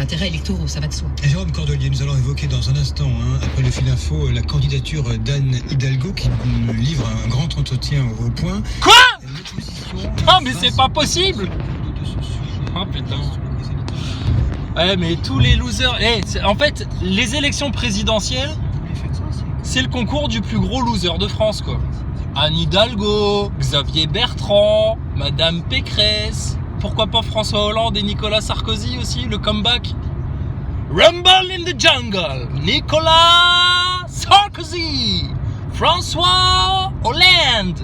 intérêts électoraux, ça va de soi. Jérôme Cordelier, nous allons évoquer dans un instant, après le fil info, la candidature d'Anne Hidalgo qui nous livre un grand entretien au point. Quoi? Non mais c'est pas possible. Oh putain. Ouais mais tous les losers... en fait, les élections présidentielles, c'est le concours du plus gros loser de France, quoi. Anne Hidalgo, Xavier Bertrand, Madame Pécresse, pourquoi pas François Hollande et Nicolas Sarkozy aussi, le comeback. Rumble in the jungle, Nicolas Sarkozy, François Hollande.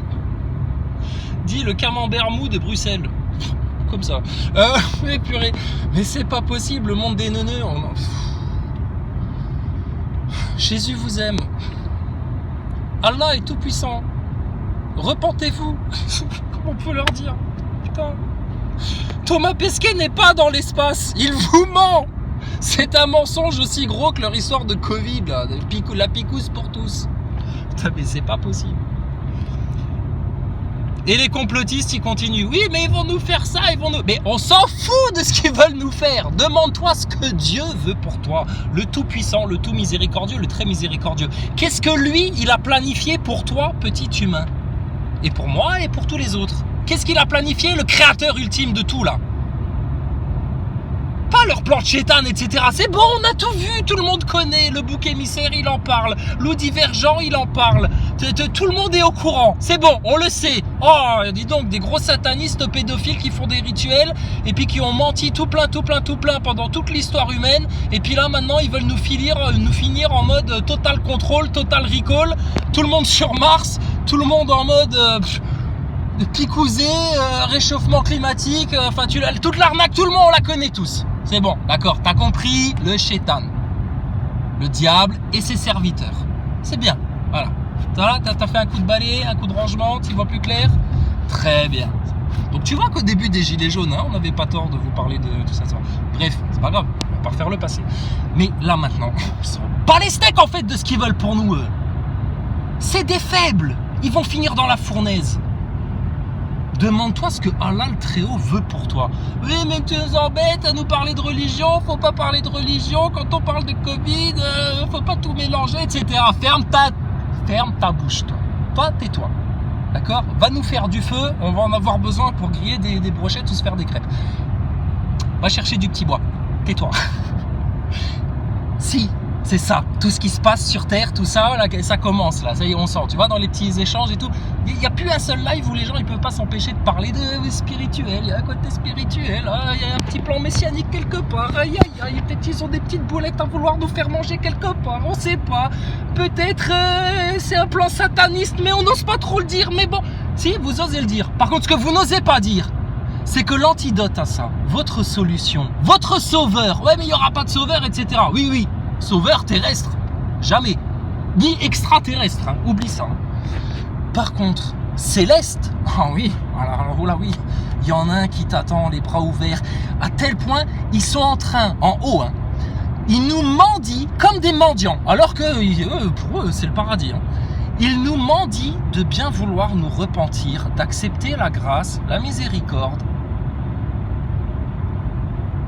Dit le camembert mou de Bruxelles. Comme ça. Mais purée, mais c'est pas possible, le monde des neuneux. Jésus vous aime. Allah est tout puissant. Repentez-vous. Comment on peut leur dire? Putain. Thomas Pesquet n'est pas dans l'espace. Il vous ment. C'est un mensonge aussi gros que leur histoire de Covid, là. La picouse pour tous. Putain, mais c'est pas possible. Et les complotistes, ils continuent. Oui, mais ils vont nous faire ça, ils vont nous... Mais on s'en fout de ce qu'ils veulent nous faire. Demande-toi ce que Dieu veut pour toi. Le tout-puissant, le tout-miséricordieux, le très miséricordieux. Qu'est-ce que lui, il a planifié pour toi, petit humain? Et pour moi, et pour tous les autres. Qu'est-ce qu'il a planifié, le créateur ultime de tout, là? Pas leur plan de chétan, etc. C'est bon, on a tout vu, tout le monde connaît. Le bouc émissaire, il en parle. Loup divergent, il en parle. Tout le monde est au courant. C'est bon, on le sait. Oh, dis donc, des gros satanistes pédophiles qui font des rituels et puis qui ont menti tout plein pendant toute l'histoire humaine. Et puis là, maintenant, ils veulent nous finir en mode total contrôle, total recall. Tout le monde sur Mars, tout le monde en mode... picousé, réchauffement climatique, enfin toute l'arnaque, tout le monde on la connaît tous. C'est bon, d'accord, t'as compris le shaitan, le diable et ses serviteurs. C'est bien, voilà. T'as fait un coup de balai, un coup de rangement, tu vois plus clair? Très bien. Donc tu vois qu'au début des Gilets jaunes, on n'avait pas tort de vous parler de tout ça. Bref, c'est pas grave, on va pas refaire le passé. Mais là maintenant, ils sont pas les steaks en fait de ce qu'ils veulent pour nous. C'est des faibles, ils vont finir dans la fournaise. Demande-toi ce que Allah le Très-Haut veut pour toi. Oui, mais tu nous embêtes à nous parler de religion, faut pas parler de religion, quand on parle de Covid, faut pas tout mélanger, etc. Ferme ta bouche, toi. Toi, tais-toi. D'accord? Va nous faire du feu, on va en avoir besoin pour griller des brochettes ou se faire des crêpes. Va chercher du petit bois. Tais-toi. Si, c'est ça. Tout ce qui se passe sur Terre, tout ça, là, ça commence, là. Ça y est, on sent. Tu vois, dans les petits échanges et tout. Il n'y a plus un seul live où les gens ils peuvent pas s'empêcher de parler de spirituel. Il y a un côté spirituel. Il y a un petit plan messianique quelque part. Peut-être ils ont des petites boulettes à vouloir nous faire manger quelque part. On sait pas. Peut-être c'est un plan sataniste, mais on n'ose pas trop le dire. Mais bon, si, vous osez le dire. Par contre, ce que vous n'osez pas dire, c'est que l'antidote à ça, votre solution, votre sauveur, ouais, mais il n'y aura pas de sauveur, etc. Oui. Sauveur terrestre, jamais. Ni extraterrestre, oublie ça. Par contre, céleste, ah oui, alors là oui, il y en a un qui t'attend les bras ouverts, à tel point, ils sont en train, en haut, ils nous mendient comme des mendiants, alors que pour eux, c'est le paradis. Ils nous mendient de bien vouloir nous repentir, d'accepter la grâce, la miséricorde,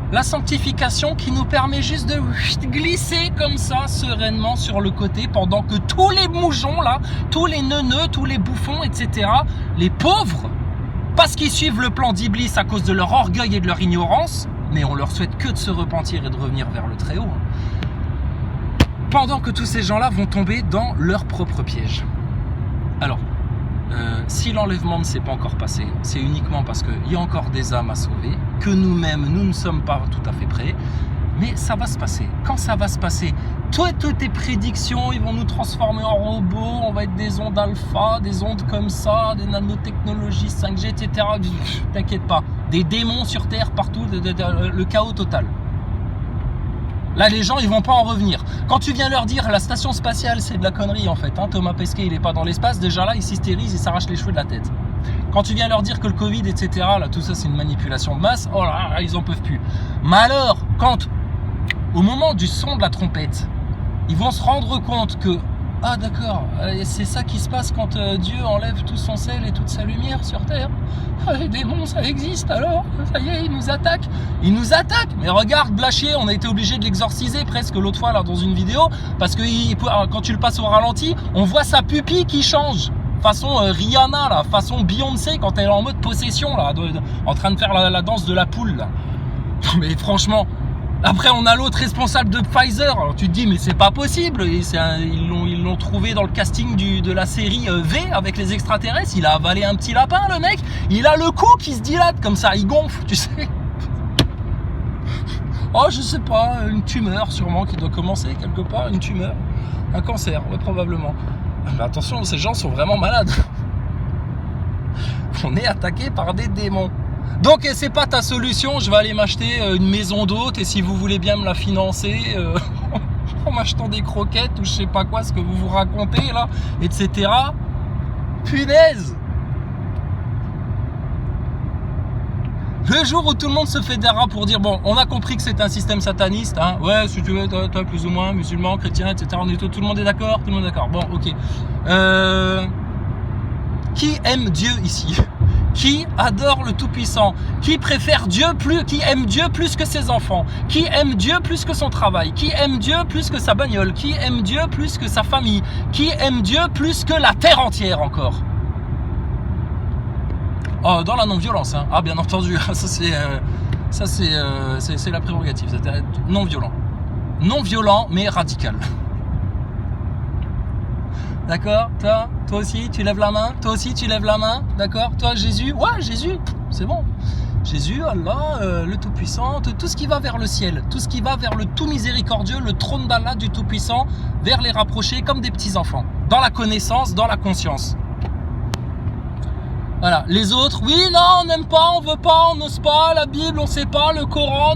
la sanctification qui nous permet juste de glisser comme ça, sereinement sur le côté, pendant que tous les moujons là, tous les neuneux, tous les bouffons, etc., les pauvres, parce qu'ils suivent le plan d'Iblis à cause de leur orgueil et de leur ignorance, mais on leur souhaite que de se repentir et de revenir vers le Très-Haut, pendant que tous ces gens-là vont tomber dans leur propre piège. Alors, si l'enlèvement ne s'est pas encore passé, c'est uniquement parce qu'il y a encore des âmes à sauver, que nous-mêmes, nous ne sommes pas tout à fait prêts, mais ça va se passer. Quand ça va se passer, toutes tes prédictions, ils vont nous transformer en robots, on va être des ondes alpha, des ondes comme ça, des nanotechnologies 5G, etc. T'inquiète pas, des démons sur Terre partout, le chaos total. Là, les gens, ils vont pas en revenir. Quand tu viens leur dire la station spatiale, c'est de la connerie en fait. Thomas Pesquet, il est pas dans l'espace. Déjà là, ils s'hystérisent, ils s'arrachent les cheveux de la tête. Quand tu viens leur dire que le Covid, etc., là, tout ça, c'est une manipulation de masse. Oh là, ils en peuvent plus. Mais alors, quand, au moment du son de la trompette, ils vont se rendre compte que Ah d'accord, c'est ça qui se passe quand Dieu enlève tout son sel et toute sa lumière sur terre. Ah, les démons, ça existe alors. Ça y est, ils nous attaquent. Ils nous attaquent. Mais regarde, Blachier, on a été obligé de l'exorciser presque l'autre fois là dans une vidéo parce que quand tu le passes au ralenti, on voit sa pupille qui change. Façon Rihanna là, façon Beyoncé quand elle est en mode possession là, en train de faire la danse de la poule là. Mais franchement. Après, on a l'autre responsable de Pfizer. Alors tu te dis, mais c'est pas possible. Ils l'ont trouvé dans le casting de la série V avec les extraterrestres. Il a avalé un petit lapin, le mec. Il a le cou qui se dilate comme ça. Il gonfle, tu sais. Oh, je sais pas, une tumeur sûrement qui doit commencer quelque part. Une tumeur. Un cancer, ouais, probablement. Mais attention, ces gens sont vraiment malades. On est attaqué par des démons. Donc c'est pas ta solution, je vais aller m'acheter une maison d'hôte et si vous voulez bien me la financer en m'achetant des croquettes ou je sais pas quoi, ce que vous vous racontez là, etc. Punaise! Le jour où tout le monde se fédérera pour dire bon, on a compris que c'est un système sataniste, hein, ouais, si tu veux, toi plus ou moins, musulman, chrétien, etc. Tout le monde est d'accord, tout le monde est d'accord. Bon, ok. Qui aime Dieu ici? Qui adore le Tout-Puissant? Qui préfère Dieu qui aime Dieu plus que ses enfants? Qui aime Dieu plus que son travail? Qui aime Dieu plus que sa bagnole? Qui aime Dieu plus que sa famille? Qui aime Dieu plus que la terre entière encore? Oh, dans la non-violence, hein. Ah, bien entendu, ça c'est la prérogative, c'est non-violent. Non-violent, mais radical. D'accord? Toi aussi, tu lèves la main? Toi aussi, tu lèves la main? D'accord? Toi, Jésus? Ouais, Jésus, c'est bon. Jésus, Allah, le Tout-Puissant, tout ce qui va vers le ciel, tout ce qui va vers le tout miséricordieux, le trône d'Allah du Tout-Puissant, vers les rapprocher comme des petits-enfants, dans la connaissance, dans la conscience. Voilà, les autres, oui, non, on n'aime pas, on veut pas, on n'ose pas, la Bible, on sait pas, le Coran,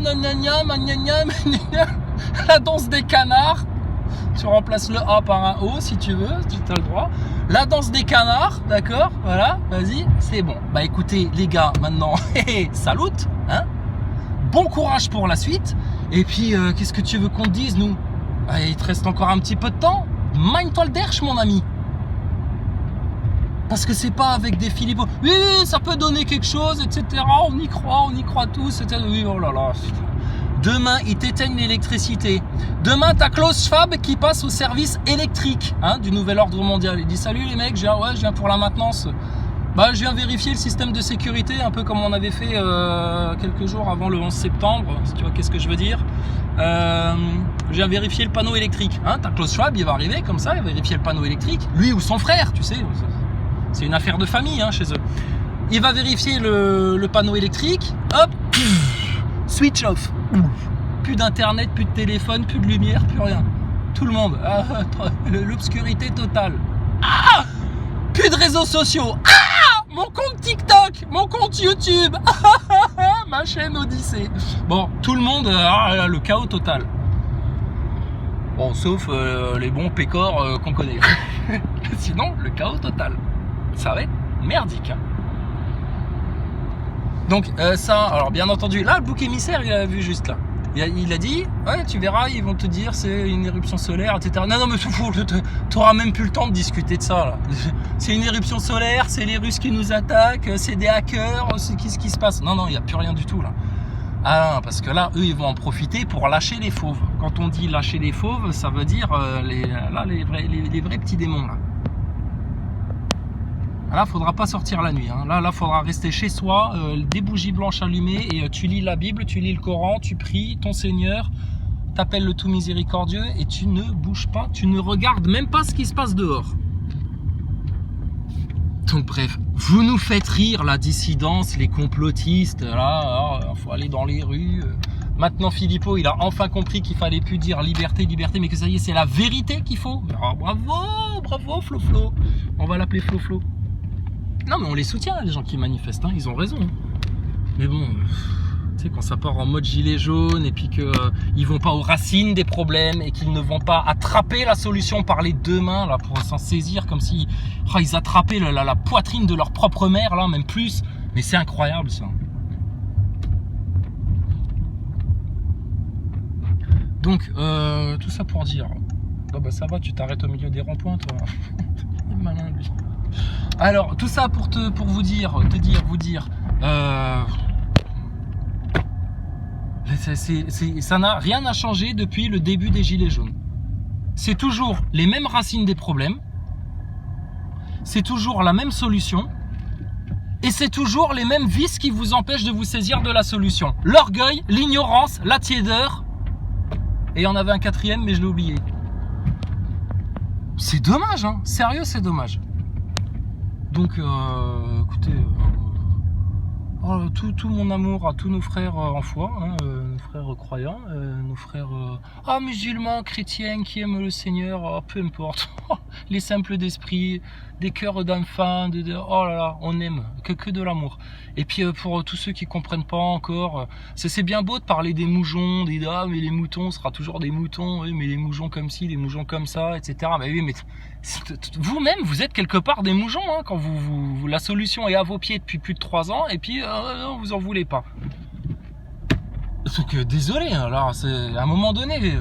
la danse des canards. Tu remplaces le A par un O si tu veux, tu as le droit. La danse des canards, d'accord? Voilà, vas-y, c'est bon. Bah écoutez, les gars, maintenant, salut, hein? Bon courage pour la suite. Et puis, qu'est-ce que tu veux qu'on te dise, nous? Il te reste encore un petit peu de temps. Mind-toi le derche, mon ami. Parce que c'est pas avec des Philippos. Oui, ça peut donner quelque chose, etc. On y croit tous, etc. Oui, oh là là. Demain, ils t'éteignent l'électricité. Demain, t'as Klaus Schwab qui passe au service électrique du nouvel ordre mondial. Il dit salut les mecs, je viens pour la maintenance. Bah, je viens vérifier le système de sécurité, un peu comme on avait fait quelques jours avant le 11 septembre. Si tu vois qu'est-ce que je veux dire. Je viens vérifier le panneau électrique. T'as Klaus Schwab, il va arriver comme ça, il va vérifier le panneau électrique. Lui ou son frère, tu sais. C'est une affaire de famille chez eux. Il va vérifier le panneau électrique. Hop, switch off. Plus d'internet, plus de téléphone, plus de lumière, plus rien. Tout le monde. L'obscurité totale. Plus de réseaux sociaux. Mon compte TikTok, mon compte YouTube. Ma chaîne Odyssée. Bon, tout le monde, le chaos total. Bon, sauf les bons pécores qu'on connaît. Sinon, le chaos total. Ça va être merdique. Donc ça, alors bien entendu, là le bouc émissaire il a vu juste là. Il a dit, ouais tu verras, ils vont te dire c'est une éruption solaire, etc. Non mais t'auras même plus le temps de discuter de ça là. C'est une éruption solaire, c'est les Russes qui nous attaquent, c'est des hackers, c'est ce qui se passe. Non, il n'y a plus rien du tout là. Ah non, parce que là, eux ils vont en profiter pour lâcher les fauves. Quand on dit lâcher les fauves, ça veut dire les vrais petits démons là. Là, faudra pas sortir la nuit. Là, faudra rester chez soi, des bougies blanches allumées et tu lis la Bible, tu lis le Coran, tu pries ton Seigneur, t'appelles le tout miséricordieux et tu ne bouges pas, tu ne regardes même pas ce qui se passe dehors. Donc bref, vous nous faites rire la dissidence, les complotistes. Là, faut aller dans les rues. Maintenant, Philippot, il a enfin compris qu'il fallait plus dire liberté, mais que ça y est, c'est la vérité qu'il faut. Bravo, Flo. On va l'appeler Flo. Non mais on les soutient les gens qui manifestent, ils ont raison. Mais bon, tu sais quand ça part en mode gilet jaune et puis qu'ils vont pas aux racines des problèmes et qu'ils ne vont pas attraper la solution par les deux mains là pour s'en saisir comme si ils attrapaient la poitrine de leur propre mère là, même plus. Mais c'est incroyable ça. Donc tout ça pour dire, Oh bah ça va, tu t'arrêtes au milieu des ronds-points, toi. Il est malin, lui. Alors, tout ça pour vous dire, ça n'a rien à changé depuis le début des Gilets jaunes. C'est toujours les mêmes racines des problèmes, c'est toujours la même solution, et c'est toujours les mêmes vices qui vous empêchent de vous saisir de la solution. L'orgueil, l'ignorance, la tiédeur, et il y en avait un quatrième, mais je l'ai oublié. C'est dommage, hein. Sérieux, c'est dommage. Donc, écoutez, tout mon amour à tous nos frères en foi, hein, nos frères croyants, nos frères musulmans, chrétiens qui aiment le Seigneur, peu importe, les simples d'esprit, des cœurs d'enfants, oh là là, on aime, que de l'amour. Et puis pour tous ceux qui comprennent pas encore, c'est bien beau de parler des moutons, mais les moutons sera toujours des moutons, oui, mais les moutons comme ci, les moutons comme ça, etc. Mais oui, mais vous-même, vous êtes quelque part des moutons, hein, quand la solution est à vos pieds depuis plus de 3 ans, et puis vous en voulez pas. Donc désolé, hein, là, c'est à un moment donné.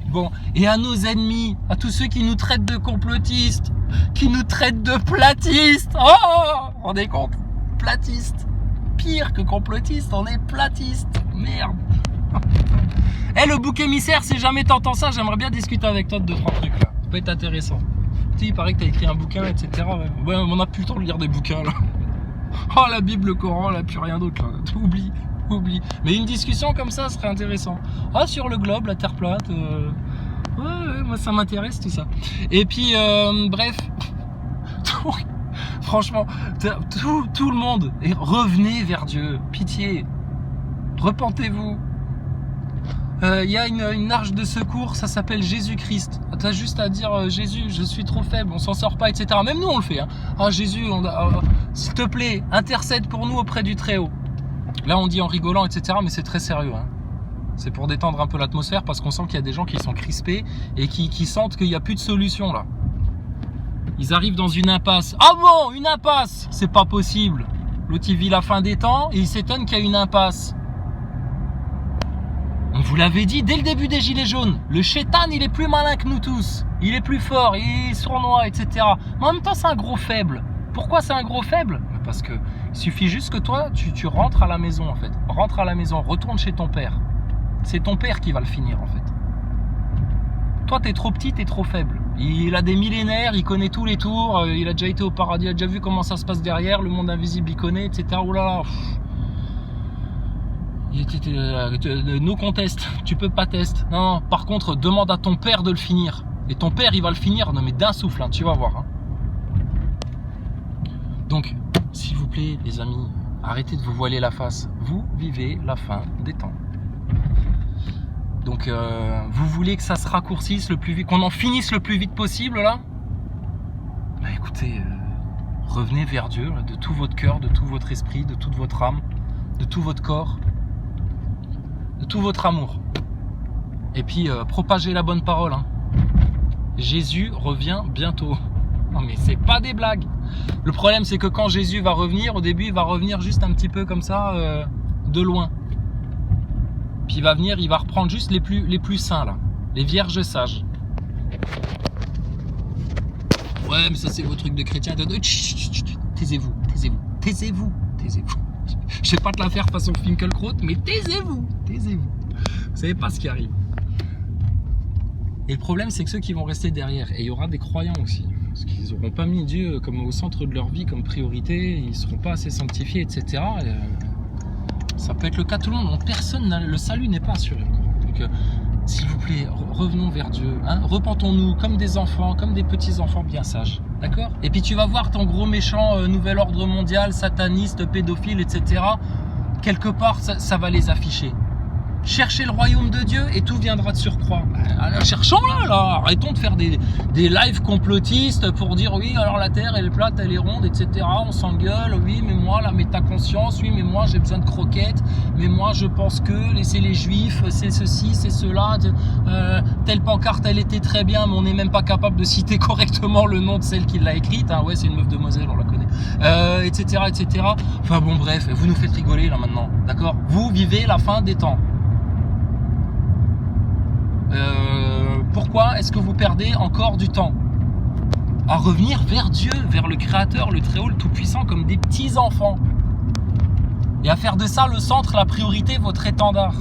Bon, et à nos ennemis, à tous ceux qui nous traitent de complotistes, qui nous traitent de platistes. Oh, vous vous rendez compte? Platistes. Pire que complotistes, on est platistes. Merde. Le bouc émissaire, si jamais t'entends ça, j'aimerais bien discuter avec toi de 2-3 trucs là. Ça peut être intéressant. Tu sais, il paraît que t'as écrit un bouquin, etc. Ouais, on n'a plus le temps de lire des bouquins là. Oh, la Bible, le Coran, là, plus rien d'autre là. Oublie. Mais une discussion comme ça serait intéressant. Sur le globe, la Terre plate. Ouais, moi ça m'intéresse tout ça. Et puis, bref. Franchement, tout le monde, revenez vers Dieu. Pitié. Repentez-vous. Il y a une arche de secours, ça s'appelle Jésus-Christ. T'as juste à dire Jésus, je suis trop faible, on s'en sort pas, etc. Même nous on le fait. Hein. Jésus, s'il te plaît, intercède pour nous auprès du Très-Haut. Là on dit en rigolant, etc. Mais c'est très sérieux. Hein. C'est pour détendre un peu l'atmosphère parce qu'on sent qu'il y a des gens qui sont crispés et qui sentent qu'il n'y a plus de solution là. Ils arrivent dans une impasse. Ah bon, une impasse? C'est pas possible. L'autre il vit la fin des temps et il s'étonne qu'il y a une impasse. On vous l'avait dit dès le début des Gilets jaunes, le Shaitan il est plus malin que nous tous, il est plus fort, il est sournois, etc. Mais en même temps c'est un gros faible. Pourquoi c'est un gros faible? Parce que il suffit juste que toi tu rentres à la maison en fait. Rentre à la maison, retourne chez ton père. C'est ton père qui va le finir en fait. Toi t'es trop petit, t'es trop faible. Il a des millénaires, il connaît tous les tours, il a déjà été au paradis, il a déjà vu comment ça se passe derrière, le monde invisible il connaît, etc. Oh là là. No contest, tu peux pas tester. Non, par contre, demande à ton père de le finir. Et ton père, il va le finir, non mais d'un souffle, hein, tu vas voir. Hein. Donc, s'il vous plaît, les amis, arrêtez de vous voiler la face. Vous vivez la fin des temps. Donc, vous voulez que ça se raccourcisse le plus vite, qu'on en finisse le plus vite possible, là? Bah écoutez, revenez vers Dieu, là, de tout votre cœur, de tout votre esprit, de toute votre âme, de tout votre corps. De tout votre amour. Et puis propagez la bonne parole. Hein. Jésus revient bientôt. Non mais c'est pas des blagues. Le problème c'est que quand Jésus va revenir, au début il va revenir juste un petit peu comme ça, de loin. Puis il va venir, il va reprendre juste les plus saints là, les vierges sages. Ouais mais ça c'est vos trucs de chrétiens. Taisez-vous. Je vais pas te la faire façon Finkelkraut, mais taisez-vous. Vous savez pas ce qui arrive. Et le problème, c'est que ceux qui vont rester derrière, et il y aura des croyants aussi, parce qu'ils n'auront pas mis Dieu comme au centre de leur vie, comme priorité, ils ne seront pas assez sanctifiés, etc. Et, ça peut être le cas de tout le monde. Donc le salut n'est pas assuré. Donc, s'il vous plaît, revenons vers Dieu. Hein, repentons-nous comme des enfants, comme des petits-enfants bien sages. D'accord? Et puis tu vas voir ton gros méchant nouvel ordre mondial, sataniste, pédophile, etc. Quelque part, ça va les afficher. Cherchez le royaume de Dieu et tout viendra de surcroît. Cherchons-le là. Arrêtons de faire des lives complotistes pour dire oui, alors la terre elle est plate, elle est ronde, etc. On s'engueule, oui, mais moi la métaconscience, oui, mais moi j'ai besoin de croquettes, mais moi je pense que c'est les juifs, c'est ceci, c'est cela. Telle pancarte elle était très bien, mais on n'est même pas capable de citer correctement le nom de celle qui l'a écrite. Hein. Ouais, c'est une meuf de Moselle, on la connaît. Etc. Enfin bon, bref, vous nous faites rigoler là maintenant, d'accord? Vous vivez la fin des temps. Pourquoi est-ce que vous perdez encore du temps à revenir vers Dieu, vers le Créateur, le Très-Haut, le Tout-Puissant, comme des petits enfants, et à faire de ça le centre, la priorité, votre étendard.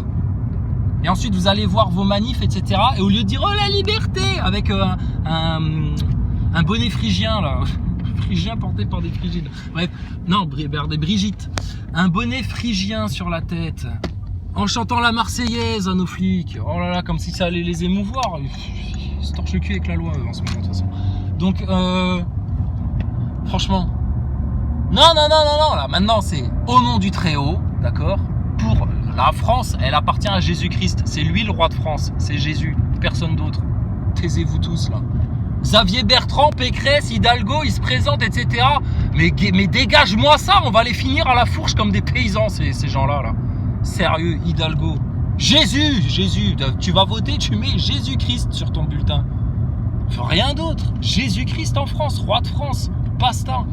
Et ensuite vous allez voir vos manifs, etc. Et au lieu de dire oh la liberté avec un bonnet phrygien là, phrygien porté par des phrygides. Bref, non, des Brigitte, un bonnet phrygien sur la tête, en chantant la Marseillaise à nos flics. Oh là là, comme si ça allait les émouvoir. Ils se torchent le cul avec la loi en ce moment de toute façon. Donc franchement, non, là maintenant c'est au nom du Très-Haut, d'accord, pour la France, elle appartient à Jésus-Christ, c'est lui le roi de France, c'est Jésus, personne d'autre. Taisez-vous tous là. Xavier Bertrand, Pécresse, Hidalgo, ils se présentent, etc. Mais dégage-moi ça, on va les finir à la fourche comme des paysans, ces gens-là. Là. Sérieux, Hidalgo. Jésus, tu vas voter, tu mets Jésus-Christ sur ton bulletin. Rien d'autre. Jésus-Christ en France, roi de France, basta.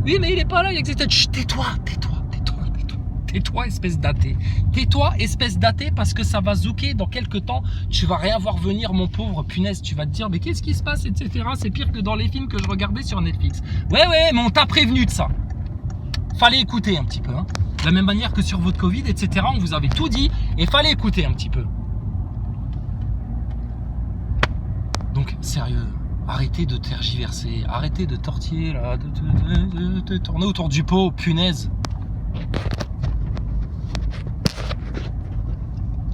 Oui, mais il est pas là, il existe. Chut, tais-toi, espèce d'athée. Tais-toi, espèce d'athée, parce que ça va zouker dans quelques temps. Tu vas rien voir venir, mon pauvre, punaise. Tu vas te dire, mais qu'est-ce qui se passe, etc. C'est pire que dans les films que je regardais sur Netflix. Ouais, mais on t'a prévenu de ça. Fallait écouter un petit peu. Hein. De la même manière que sur votre Covid, etc. On vous avait tout dit et fallait écouter un petit peu. Donc, sérieux. Arrêtez de tergiverser, arrêtez de tortiller, là, de tourner autour du pot, punaise.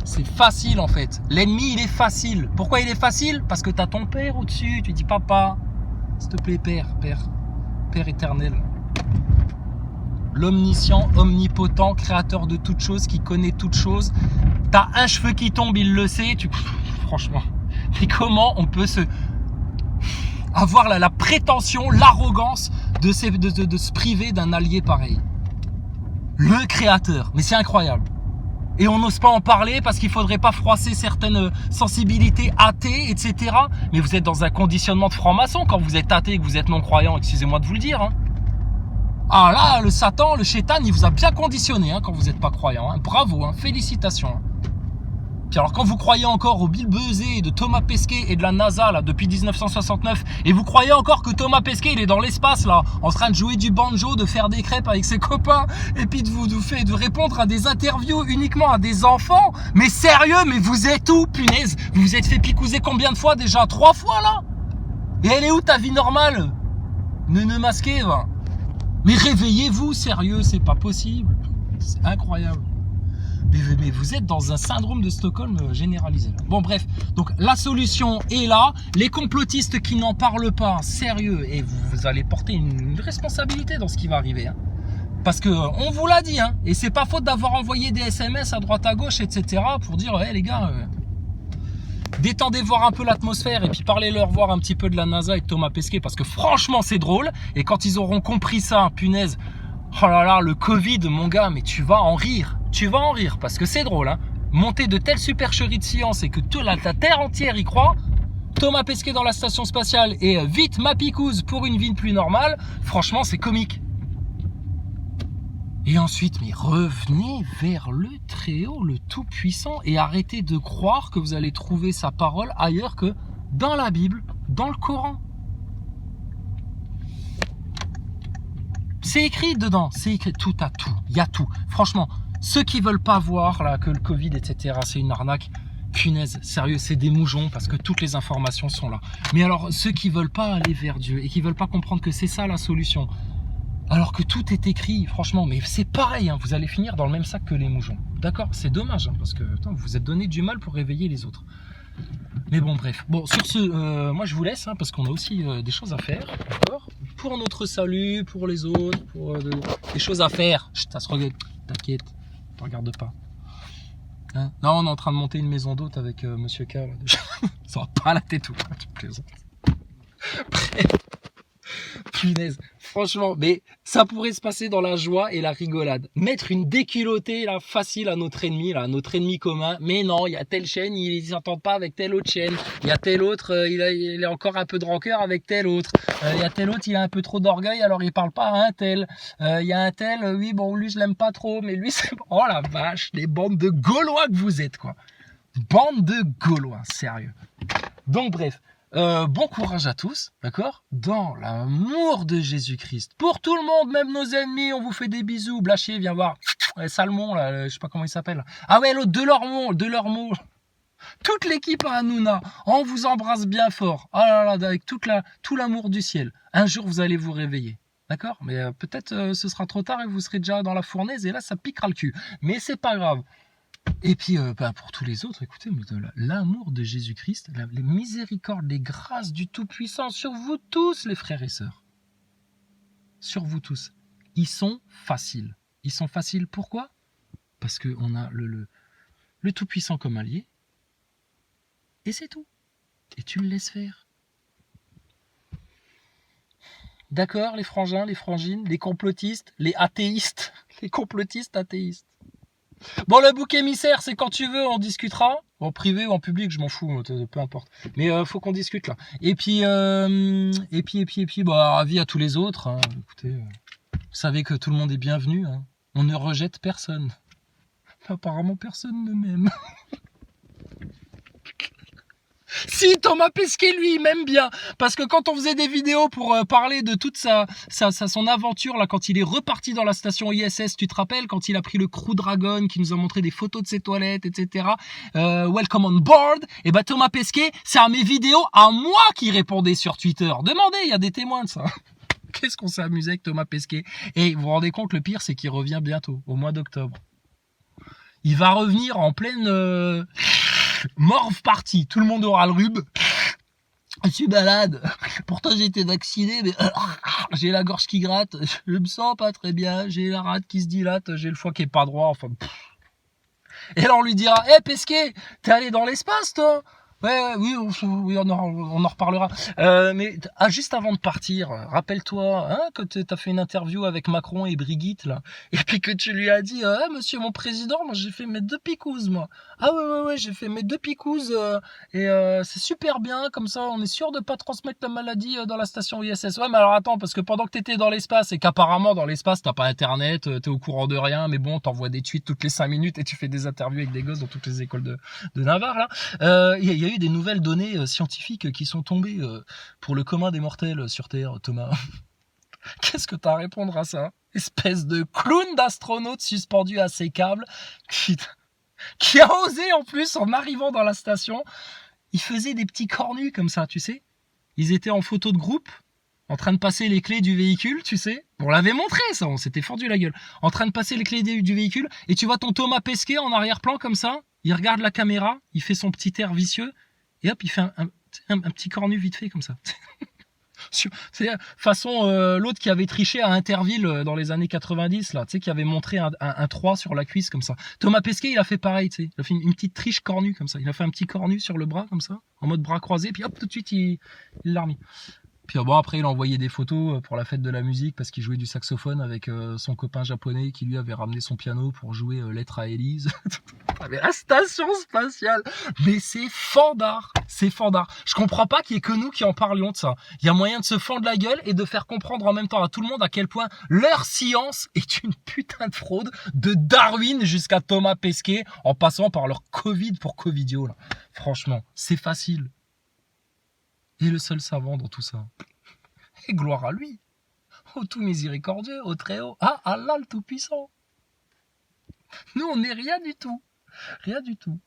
C'est facile en fait. L'ennemi il est facile. Pourquoi il est facile? Parce que t'as ton père au-dessus. Tu dis papa, s'il te plaît Père éternel. L'omniscient, omnipotent, créateur de toutes choses, qui connaît toutes choses. T'as un cheveu qui tombe, il le sait. Franchement. Mais comment on peut avoir la prétention, l'arrogance de se priver d'un allié pareil? Le créateur. Mais c'est incroyable. Et on n'ose pas en parler parce qu'il faudrait pas froisser certaines sensibilités athées, etc. Mais vous êtes dans un conditionnement de franc-maçon quand vous êtes athée et que vous êtes non-croyant, excusez-moi de vous le dire. Hein. Ah là, le Satan, le Shaitan, il vous a bien conditionné hein, quand vous n'êtes pas croyant. Hein. Bravo, hein, félicitations. Hein. Puis alors quand vous croyez encore au Bill Buzzé de Thomas Pesquet et de la NASA là depuis 1969 et vous croyez encore que Thomas Pesquet il est dans l'espace là en train de jouer du banjo, de faire des crêpes avec ses copains et puis de répondre à des interviews uniquement à des enfants, mais sérieux, mais vous êtes où punaise? Vous vous êtes fait picouser combien de fois déjà? 3 fois là? Et elle est où ta vie normale? Ne masquez va. Mais réveillez-vous, sérieux, c'est pas possible. C'est incroyable. Mais vous êtes dans un syndrome de Stockholm généralisé. Bon bref, donc la solution est là. Les complotistes qui n'en parlent pas, sérieux, et vous allez porter une responsabilité dans ce qui va arriver. Hein. Parce que on vous l'a dit, hein, et c'est pas faute d'avoir envoyé des SMS à droite à gauche, etc. pour dire, hey, les gars, détendez voir un peu l'atmosphère et puis parlez-leur voir un petit peu de la NASA et de Thomas Pesquet, parce que franchement c'est drôle. Et quand ils auront compris ça, punaise, oh là là, le Covid, mon gars, mais tu vas en rire. Tu vas en rire parce que c'est drôle, hein. Monter de telles supercheries de science et que toute la terre entière y croit. Thomas Pesquet dans la station spatiale et vite ma picouse pour une vie plus normale. Franchement, c'est comique. Et ensuite, mais revenez vers le Très-Haut, le Tout-Puissant et arrêtez de croire que vous allez trouver sa parole ailleurs que dans la Bible, dans le Coran. C'est écrit dedans, c'est écrit tout à tout, il y a tout. Franchement, ceux qui veulent pas voir là que le Covid, etc., c'est une arnaque, punaise, sérieux, c'est des moujons parce que toutes les informations sont là. Mais alors, ceux qui veulent pas aller vers Dieu et qui veulent pas comprendre que c'est ça la solution, alors que tout est écrit, franchement, mais c'est pareil, hein, vous allez finir dans le même sac que les moujons. D'accord? C'est dommage, hein, parce que putain, vous vous êtes donné du mal pour réveiller les autres. Mais bon, bref. Bon, sur ce, moi je vous laisse, hein, parce qu'on a aussi des choses à faire, d'accord? Pour notre salut, pour les autres, pour des choses à faire. Chut, ça se regarde. T'inquiète, ne regarde pas. Hein? Non, on est en train de monter une maison d'hôte avec Monsieur K. Là, déjà. Ça va pas la tête ou pas, tu plaisantes. Bref. Punaise, franchement, mais ça pourrait se passer dans la joie et la rigolade. Mettre une déculottée là facile à notre ennemi commun. Mais non, il y a telle chaîne, ils s'entendent pas avec telle autre chaîne. Il y a tel autre, il a encore un peu de rancœur avec tel autre. Il y a tel autre, il a un peu trop d'orgueil, alors il parle pas à un tel. Il y a un tel, oui bon, lui je l'aime pas trop, mais lui c'est... Oh la vache, les bandes de Gaulois que vous êtes quoi. Bande de Gaulois, sérieux. Donc bref. Bon courage à tous, d'accord? Dans l'amour de Jésus-Christ. Pour tout le monde, même nos ennemis, on vous fait des bisous. Blachier, viens voir. Salmon, là, je sais pas comment il s'appelle. Ah ouais, l'autre, Delormeau. Toute l'équipe à Hanouna, on vous embrasse bien fort. Oh là là, avec tout l'amour du ciel. Un jour, vous allez vous réveiller. D'accord? Mais peut-être ce sera trop tard et vous serez déjà dans la fournaise et là, ça piquera le cul. Mais c'est pas grave. Et puis, pour tous les autres, écoutez, l'amour de Jésus-Christ, les miséricordes, les grâces du Tout-Puissant sur vous tous, les frères et sœurs. Sur vous tous. Ils sont faciles. Ils sont faciles, pourquoi? Parce qu'on a le Tout-Puissant comme allié. Et c'est tout. Et tu le laisses faire. D'accord, les frangins, les frangines, les complotistes, les athéistes. Les complotistes athéistes. Bon, le bouc émissaire, c'est quand tu veux, on discutera. En privé ou en public, je m'en fous, peu importe. Mais faut qu'on discute là. Et puis, bah, avis à tous les autres. Hein. Écoutez, vous savez que tout le monde est bienvenu. Hein. On ne rejette personne. Apparemment, personne ne m'aime. Si, Thomas Pesquet, lui, il m'aime bien. Parce que quand on faisait des vidéos pour parler de toute son aventure, là, quand il est reparti dans la station ISS, tu te rappelles, quand il a pris le Crew Dragon, qui nous a montré des photos de ses toilettes, etc. Welcome on board. Et ben, Thomas Pesquet, c'est à mes vidéos, à moi qui répondait sur Twitter. Demandez, il y a des témoins de ça. Qu'est-ce qu'on s'est amusé avec Thomas Pesquet. Et vous vous rendez compte, le pire, c'est qu'il revient bientôt, au mois d'octobre. Il va revenir en pleine... morve partie, tout le monde aura le rhume. Je suis malade. Pourtant j'ai été vacciné, mais j'ai la gorge qui gratte, je me sens pas très bien, j'ai la rate qui se dilate, j'ai le foie qui est pas droit, enfin. Et là on lui dira, hé Pesquet, t'es allé dans l'espace toi? Oui, on en reparlera. Mais juste avant de partir, rappelle-toi hein, que tu as fait une interview avec Macron et Brigitte, là, et puis que tu lui as dit monsieur mon président, moi j'ai fait mes 2 picouzes, moi. Ah ouais, j'ai fait mes 2 picouzes, et c'est super bien, comme ça on est sûr de pas transmettre la maladie dans la station ISS. Ouais, mais alors attends, parce que pendant que t'étais dans l'espace, et qu'apparemment dans l'espace t'as pas internet, t'es au courant de rien, mais bon, t'envoies des tweets toutes les 5 minutes et tu fais des interviews avec des gosses dans toutes les écoles de Navarre, là. Il y a eu des nouvelles données scientifiques qui sont tombées pour le commun des mortels sur Terre, Thomas. Qu'est-ce que t'as à répondre à ça? Espèce de clown d'astronaute suspendu à ses câbles qui a osé en plus, en arrivant dans la station, il faisait des petits cornus comme ça, tu sais. Ils étaient en photo de groupe, en train de passer les clés du véhicule, tu sais. On l'avait montré ça, on s'était fendu la gueule. En train de passer les clés du véhicule, et tu vois ton Thomas Pesquet en arrière-plan comme ça, il regarde la caméra, il fait son petit air vicieux, et hop, il fait un petit cornu vite fait comme ça. C'est façon l'autre qui avait triché à Interville dans les années 90, là, tu sais, qui avait montré un 3 sur la cuisse comme ça. Thomas Pesquet, il a fait pareil, tu sais. Il a fait une petite triche cornue comme ça. Il a fait un petit cornu sur le bras comme ça, en mode bras croisé, puis hop, tout de suite, il l'a remis. Puis bon, après, il a envoyé des photos pour la fête de la musique parce qu'il jouait du saxophone avec son copain japonais qui lui avait ramené son piano pour jouer Lettre à Élise. Mais la station spatiale, mais c'est fandard, c'est fandard. Je comprends pas qu'il y ait que nous qui en parlions de ça. Il y a moyen de se fendre la gueule et de faire comprendre en même temps à tout le monde à quel point leur science est une putain de fraude, de Darwin jusqu'à Thomas Pesquet, en passant par leur Covid pour Covidio, là. Franchement, c'est facile. Et le seul savant dans tout ça. Et gloire à lui, au tout miséricordieux, au très haut, à Allah le tout-puissant. Nous, on n'est rien du tout. Rien du tout.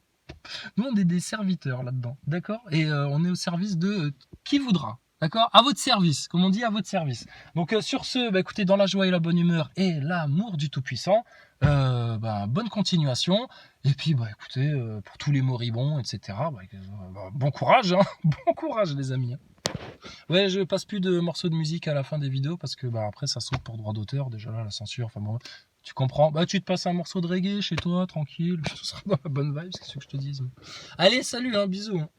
Nous, on est des serviteurs là-dedans, d'accord? Et on est au service de qui voudra, d'accord? À votre service, comme on dit, à votre service. Donc sur ce, bah, écoutez, dans la joie et la bonne humeur et l'amour du Tout-Puissant, bonne continuation. Et puis, bah, écoutez, pour tous les moribonds, etc., bon courage, hein. Bon courage, les amis. Ouais, je passe plus de morceaux de musique à la fin des vidéos parce que après, ça saute pour droit d'auteur. Déjà là, la censure, enfin bon, tu comprends. Bah, tu te passes un morceau de reggae chez toi, tranquille. Tu seras dans la bonne vibe, c'est ce que je te dis. Allez, salut, hein, bisous. Hein.